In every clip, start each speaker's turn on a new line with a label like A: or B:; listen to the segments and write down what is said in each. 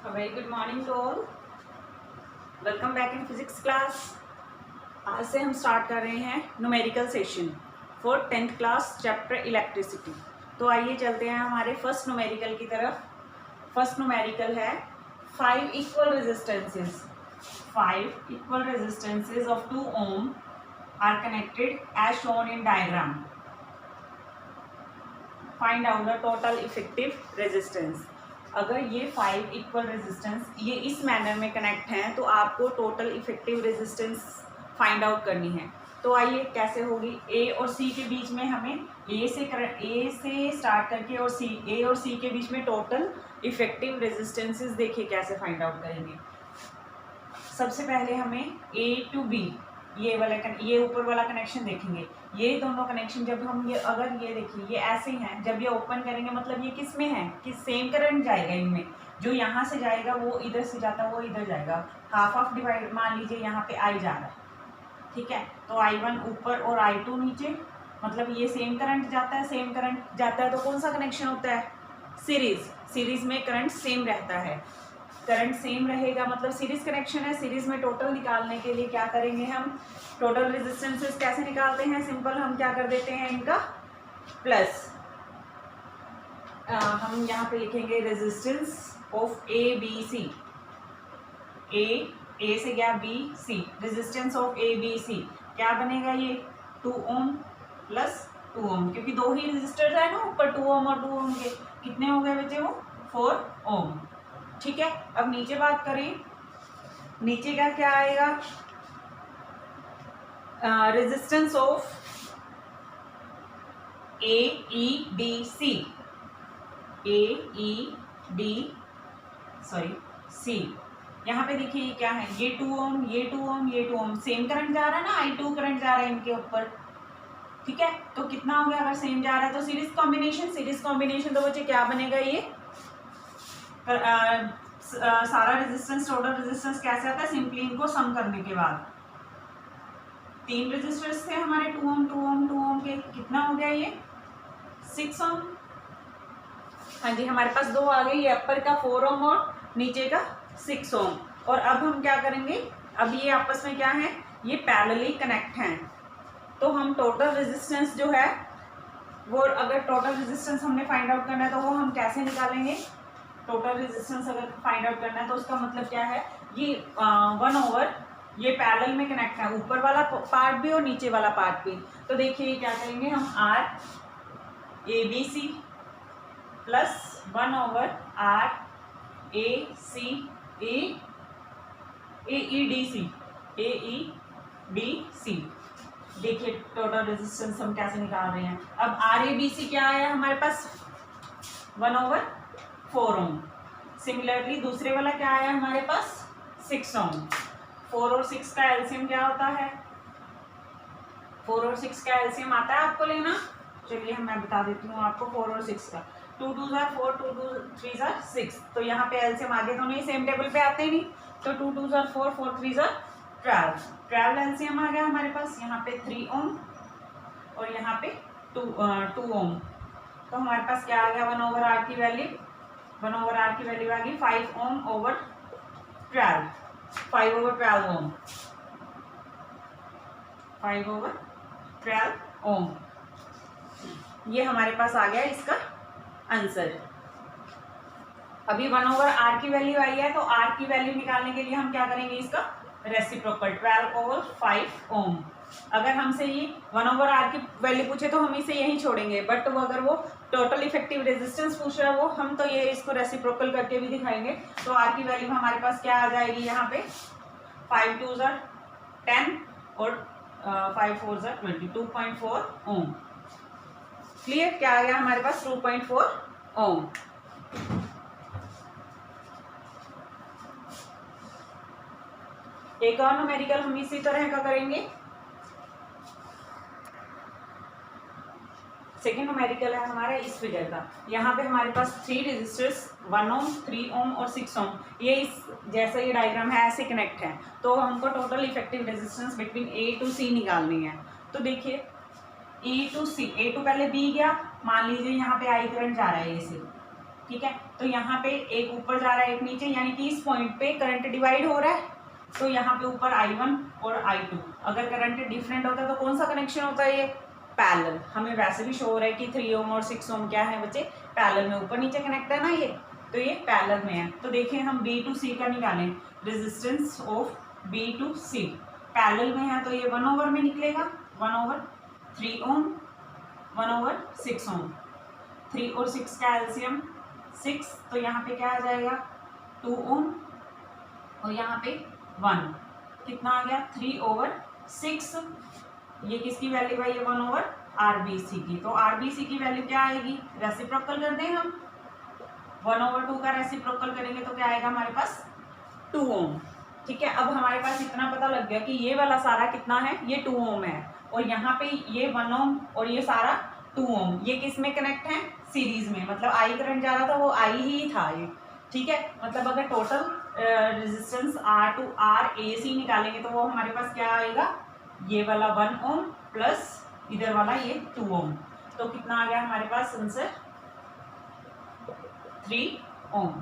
A: A very good morning to all. Welcome back in physics class. आज से हम start कर रहे हैं numerical session for 10th class chapter electricity. तो आइए चलते हैं हमारे फर्स्ट न्यूमेरिकल की तरफ। फर्स्ट न्यूमेरिकल है 5 equal resistances of 2 ohm are connected as shown in diagram. Find out the total effective resistance. अगर ये 5 इक्वल रेजिस्टेंस ये इस मैनर में कनेक्ट हैं तो आपको total effective resistance find out करनी है। तो आइए कैसे होगी। ए और सी के बीच में हमें ए से स्टार्ट करके और ए और सी के बीच में टोटल इफेक्टिव रेजिस्टेंसेस देखिए कैसे फाइंड आउट करेंगे। सबसे पहले हमें ए टू बी ये ऊपर वाला कनेक्शन देखेंगे। ये दोनों कनेक्शन जब हम अगर ये देखिए ये ऐसे हैं, जब ये ओपन करेंगे मतलब ये किस में है कि सेम करंट जाएगा इनमें। जो यहाँ से जाएगा वो इधर से जाता है वो इधर जाएगा। हाफ डिवाइड मान लीजिए यहाँ पे आई जा रहा है, ठीक है। तो I1 ऊपर और I2 नीचे, मतलब ये सेम करंट जाता है तो कौन सा कनेक्शन होता है? सीरीज में करंट सेम रहता है। करंट सेम रहेगा मतलब सीरीज कनेक्शन है। सीरीज में टोटल निकालने के लिए क्या करेंगे हम? टोटल रेजिस्टेंसेस कैसे निकालते हैं? सिंपल, हम क्या कर देते हैं इनका प्लस। हम यहाँ पे लिखेंगे resistance of A B C. A से गया B C, resistance of A B C क्या बनेगा? ये 2 ohm प्लस 2 ohm, क्योंकि दो ही रेजिस्टर्स है ना ऊपर, 2 ohm और 2 ohm के कितने हो गए बच्चे? वो 4 ohm, ठीक है। अब नीचे बात करें, नीचे का क्या आएगा? Resistance of A E B C, C. यहाँ पे देखिए ये क्या है? ये 2 ohm, ये 2 ohm, ये 2 ohm, सेम करंट जा रहा है ना, I2 करंट जा रहा है इनके ऊपर, ठीक है। तो कितना हो गया? अगर सेम जा रहा है तो सीरीज कॉम्बिनेशन तो बच्चे क्या बनेगा? ये सारा रेजिस्टेंस, टोटल रेजिस्टेंस कैसे आता है? सिंपली इनको सम करने के बाद 3 रेजिस्टर्स थे हमारे 2 ohm के, कितना हो गया? ये 6 ohm। हाँ जी, हमारे पास दो आ गए, ये अपर का 4 ohm और नीचे का 6 ohm। और अब हम क्या करेंगे? अब ये आपस में क्या है? ये पैरेलली कनेक्ट हैं। तो हम टोटल रेजिस्टेंस जो है वो, अगर टोटल रेजिस्टेंस हमने फाइंड आउट करना है तो वो हम कैसे निकालेंगे? टोटल रेजिस्टेंस अगर फाइंड आउट करना है तो उसका मतलब क्या है? ये 1/, ये पैरेलल में कनेक्ट है, ऊपर वाला पार्ट भी और नीचे वाला पार्ट भी। तो देखिए क्या करेंगे हम? R A B C plus 1/R A C A E B C। देखिए टोटल रेजिस्टेंस हम कैसे निकाल रहे हैं। अब RABC क्या आया हमारे पास? 1/4 ohm। सिमिलरली दूसरे वाला क्या आया हमारे पास? 6 ohm। 4 और 6 का एलसीएम क्या होता है? 4 और 6 का एलसीएम आता है आपको लेना? चलिए मैं बता देती हूँ आपको 4 और 6 का। 2 2 are 4, 2 2 3 are 6। तो यहाँ पे एलसीएम आगे तो नहीं, सेम टेबल पे आते ही नहीं। तो 2 2 are 4, 4 3 are 12 एलसीएम आ गया हमारे पास। यहाँ पे 3 ohm और यहाँ पे 2 ohm। तो हमारे पास क्या आ गया? 1/R की वैल्यू, 1/R की वैल्यू आ गई 5 ohm over 12, 5/12 ohm, 5/12 ohm। ये हमारे पास आ गया इसका आंसर। अभी 1/R की वैल्यू आई है तो R की वैल्यू निकालने के लिए हम क्या करेंगे? इसका रेसिप्रोकल 12/5 ohm। अगर हमसे ये 1/R की वैल्यू पूछे तो हम इसे यहीं छोड़ेंगे, बट वो अगर वो टोटल इफेक्टिव रेजिस्टेंस पूछ रहा है वो हम तो ये इसको रेसिप्रोकल करके भी दिखाएंगे। तो R की वैल्यू हमारे पास क्या आ जाएगी? यहाँ पे 5 2 are 10 और 5 4 are 20, 2.4 ohm। क्लियर? क्या आ गया हमारे पास? 2.4 ohm। एक और न्यूमेरिकल हम इसी तरह का करेंगे। सेकेंड न्यूमेरिकल है हमारा इस फिगर का। यहाँ पे हमारे पास 3 रेजिस्टर्स 1 ohm, 3 ohm और 6 ohm, ये इस जैसा ये डायग्राम है ऐसे कनेक्ट है। तो हमको total effective resistance between A to C निकालनी है। तो देखिए A to C, A to पहले B गया, मान लीजिए यहाँ पे I करंट जा रहा है A से, ठीक है। तो यहाँ पे एक ऊपर जा रहा है एक नीचे, यानी कि इस पॉइंट पे करंट डिवाइड हो रहा है। तो यहाँ पे ऊपर I1 और I2, अगर करंट डिफरेंट होता है तो कौन सा कनेक्शन होता है, ये पैरेलल। हमें वैसे भी शो हो रहा है कि 3 ओम और 6 ओम क्या है बच्चे, पैरेलल में ऊपर नीचे कनेक्ट है ना ये, तो ये पैरेलल में है। तो देखिए हम B to C का निकालें, resistance of B to C parallel में है तो ये 1/, में निकलेगा 1/3 ओम 1/6 ओम। 3 और 6 का एलसीएम 6, तो यहाँ पे क्या आ जाएगा 2 ओम और यहाँ पे 1, कितना आ गया 3/6। ये किसकी वैल्यू है, ये 1/RBC की। तो RBC की वैल्यू क्या आएगी, रेसिप्रोकल कर दें हम, 1/2 का रेसिप्रोकल करेंगे तो क्या आएगा हमारे पास 2 ओम। ठीक है, अब हमारे पास इतना पता लग गया कि ये वाला सारा कितना है, ये 2 ओम है, और यहाँ पे ये 1 ओम और ये सारा 2 ओम, ये किस में कनेक्ट है, सीरीज में। मतलब आई करंट जा रहा था वो आई ही था ये। ठीक है, मतलब अगर total resistance R to RAC निकालेंगे तो वो हमारे पास क्या आएगा, ये वाला 1 ओम प्लस इधर वाला ये 2 ओम, तो कितना आ गया हमारे पास आंसर 3 ओम।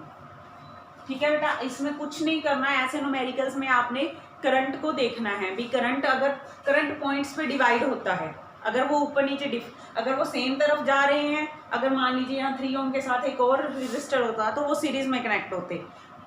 A: ठीक है बेटा, इसमें कुछ नहीं करना है, ऐसे न्यूमेरिकल्स में आपने करंट को देखना है भी। करंट अगर करंट पॉइंट्स पे डिवाइड होता है, अगर वो ऊपर नीचे अगर वो सेम तरफ जा रहे हैं, अगर मान लीजिए यहाँ 3 ओम के साथ एक और रजिस्टर होता तो वो सीरीज में कनेक्ट होते,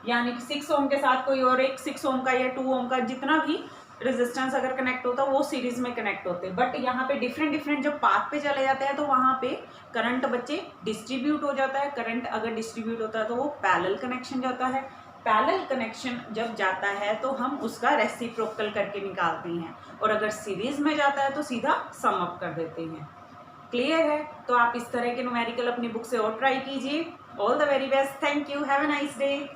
A: यानी कि 6 ओम के साथ कोई और एक 6 ओम का या 2 ओम का जितना भी रेजिस्टेंस अगर कनेक्ट होता वो सीरीज में कनेक्ट होते। बट यहाँ पे डिफरेंट जब पाथ पे चले जाते हैं तो वहाँ पे करंट बच्चे डिस्ट्रीब्यूट हो जाता है। करंट अगर डिस्ट्रीब्यूट होता है तो वो पैरेलल कनेक्शन जाता है। पैरेलल कनेक्शन जब जाता है तो हम उसका रेसिप्रोकल करके निकालते हैं, और अगर सीरीज में जाता है तो सीधा सम अप कर देते हैं। क्लियर है? तो आप इस तरह के न्यूमेरिकल अपनी बुक से और ट्राई कीजिए। All the very best, thank you, have a nice day.